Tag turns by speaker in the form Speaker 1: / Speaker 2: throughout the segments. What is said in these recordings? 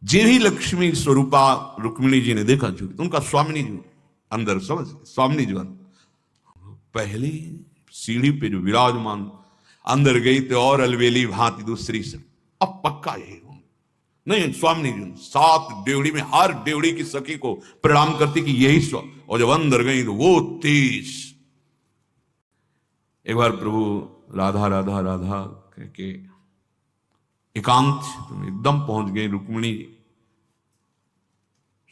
Speaker 1: जे ही लक्ष्मी स्वरूपा रुक्मिणी जी ने देखा झुकी, तो उनका स्वामिनी जी अंदर समझ, स्वामिनी जी पहली सीढ़ी पे जो विराजमान अंदर गई तो और अलवेली भांति दूसरी से, अब पक्का यही हूं नहीं। स्वामिनी जी 7 डेवड़ी में हर डेवड़ी की सखी को प्रणाम करती कि यही स्व, और जब अंदर गई तो वो 30। एक बार प्रभु राधा राधा राधा कह के एकांत में एकदम पहुंच गई रुक्मिणी,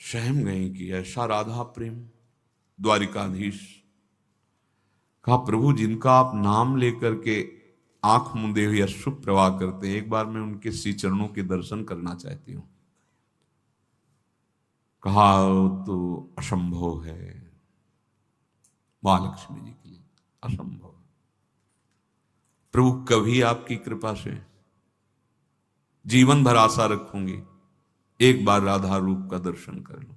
Speaker 1: सहम गई कि ऐसा राधा प्रेम। द्वारिकाधीश कहा प्रभु जिनका आप नाम लेकर के आंख मूंदे हुए अश्रु प्रवाह करते हैं, एक बार मैं उनके श्री चरणों के दर्शन करना चाहती हूं। कहा तो असंभव है महालक्ष्मी जी के लिए, असंभव। प्रभु कभी आपकी कृपा से जीवन भर आशा रखूंगी, एक बार राधा रूप का दर्शन कर लो।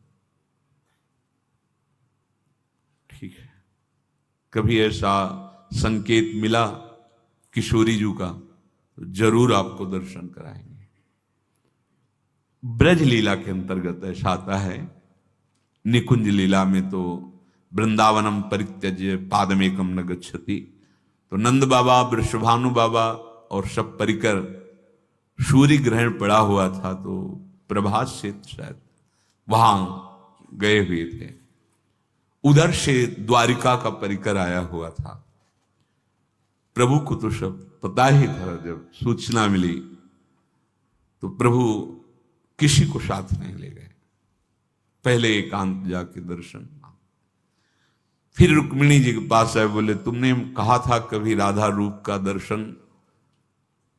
Speaker 1: ठीक है, कभी ऐसा संकेत मिला किशोरी जी का तो जरूर आपको दर्शन कराएंगे। ब्रज लीला के अंतर्गत ऐसा आता है, निकुंज लीला में तो वृंदावनम परित्यज्य पादमेकम न गच्छति, तो नंद बाबा, वृषभानु बाबा और सब परिकर सूर्य ग्रहण पड़ा हुआ था, तो प्रभात क्षेत्र शायद वहां गए हुए थे। उधर से द्वारिका का परिकर आया हुआ था। प्रभु को तो सब पता ही था। जब सूचना मिली तो प्रभु किसी को साथ नहीं ले गए, पहले एकांत जाके दर्शन। फिर रुक्मिणी जी के पास आए, बोले तुमने कहा था कभी राधा रूप का दर्शन,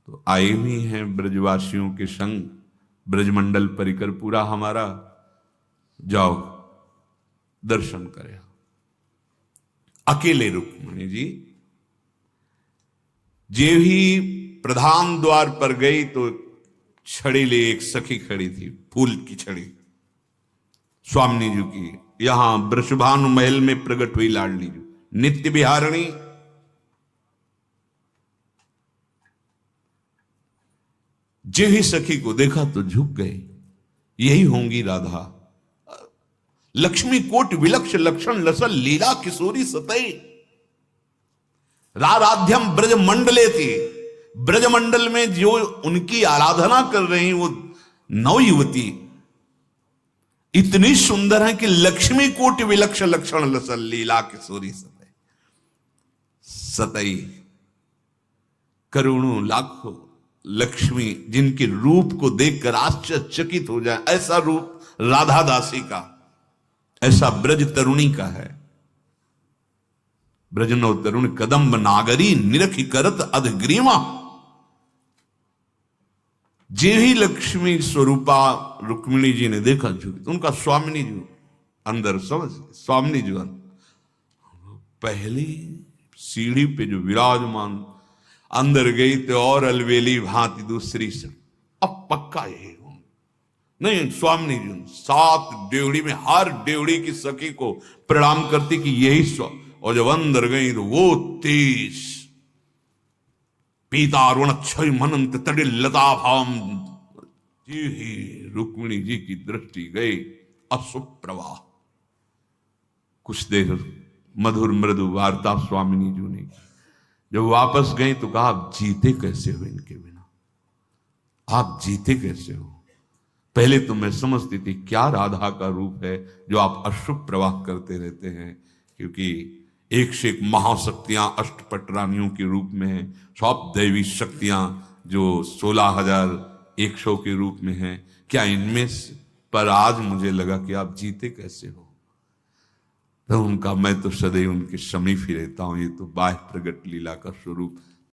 Speaker 1: तो आए हुई हैं ब्रजवासियों के संग, ब्रजमंडल परिकर पूरा हमारा, जाओ दर्शन करे। अकेले रुक्मिणी जी जे ही प्रधान द्वार पर गई तो छड़ी ले एक सखी खड़ी थी, फूल की छड़ी, स्वामिनी जी की। यहां वृषभानु महल में प्रकट हुई लाडली जी, नित्य विहारिणी। जे ही सखी को देखा तो झुक गए, यही होंगी राधा। लक्ष्मी कोट विलक्ष लक्षण लसल लीला किशोरी सतई, राराध्यम ब्रज मंडले थी। ब्रज मंडल में जो उनकी आराधना कर रही वो 9 युवती इतनी सुंदर है कि लक्ष्मी कोट विलक्ष लक्षण लसल लीला किशोरी सतई। सतई करोड़ों लाखों लक्ष्मी जिनके रूप को देखकर आश्चर्यचकित हो जाए, ऐसा रूप राधा दासी का, ऐसा ब्रज तरुणी का है। ब्रजनो तरुण कदम्ब नागरी निरखी करत अधग्रीमा। जे ही लक्ष्मी स्वरूपा रुक्मिणी जी ने देखा झुकी, तो उनका स्वामिनी जी अंदर समझ, स्वामिनी जी पहली सीढ़ी पे जो विराजमान अंदर गई तो और अलवेली भांति दूसरी से, अब पक्का यही हूं नहीं। स्वामिनी जी 7 डेवड़ी में हर डेवड़ी की सखी को प्रणाम करती कि यही स्व, और जब अंदर गई तो वो 30। पीतारुण क्षय मनंत तड़िल लता भाम, जी ही रुक्मिणी जी की दृष्टि गई अशुप्रवाह। कुछ देर मधुर मृदु वार्ता स्वामिनी जी ने, जब वापस गई तो कहा आप जीते कैसे हो इनके बिना, आप जीते कैसे हो। पहले तो मैं समझती थी क्या राधा का रूप है जो आप अश्रु प्रवाह करते रहते हैं, क्योंकि एक से एक महाशक्तियां अष्टपट रानियों के रूप में हैं, सब दैवी शक्तियां जो 16,100 के रूप में हैं, क्या इनमें से, पर आज मुझे लगा कि आप जीते कैसे हो। तो उनका मैं तो सदैव उनके समीप ही रहता हूं, ये तो बाह्य प्रगट लीला का स्वरूप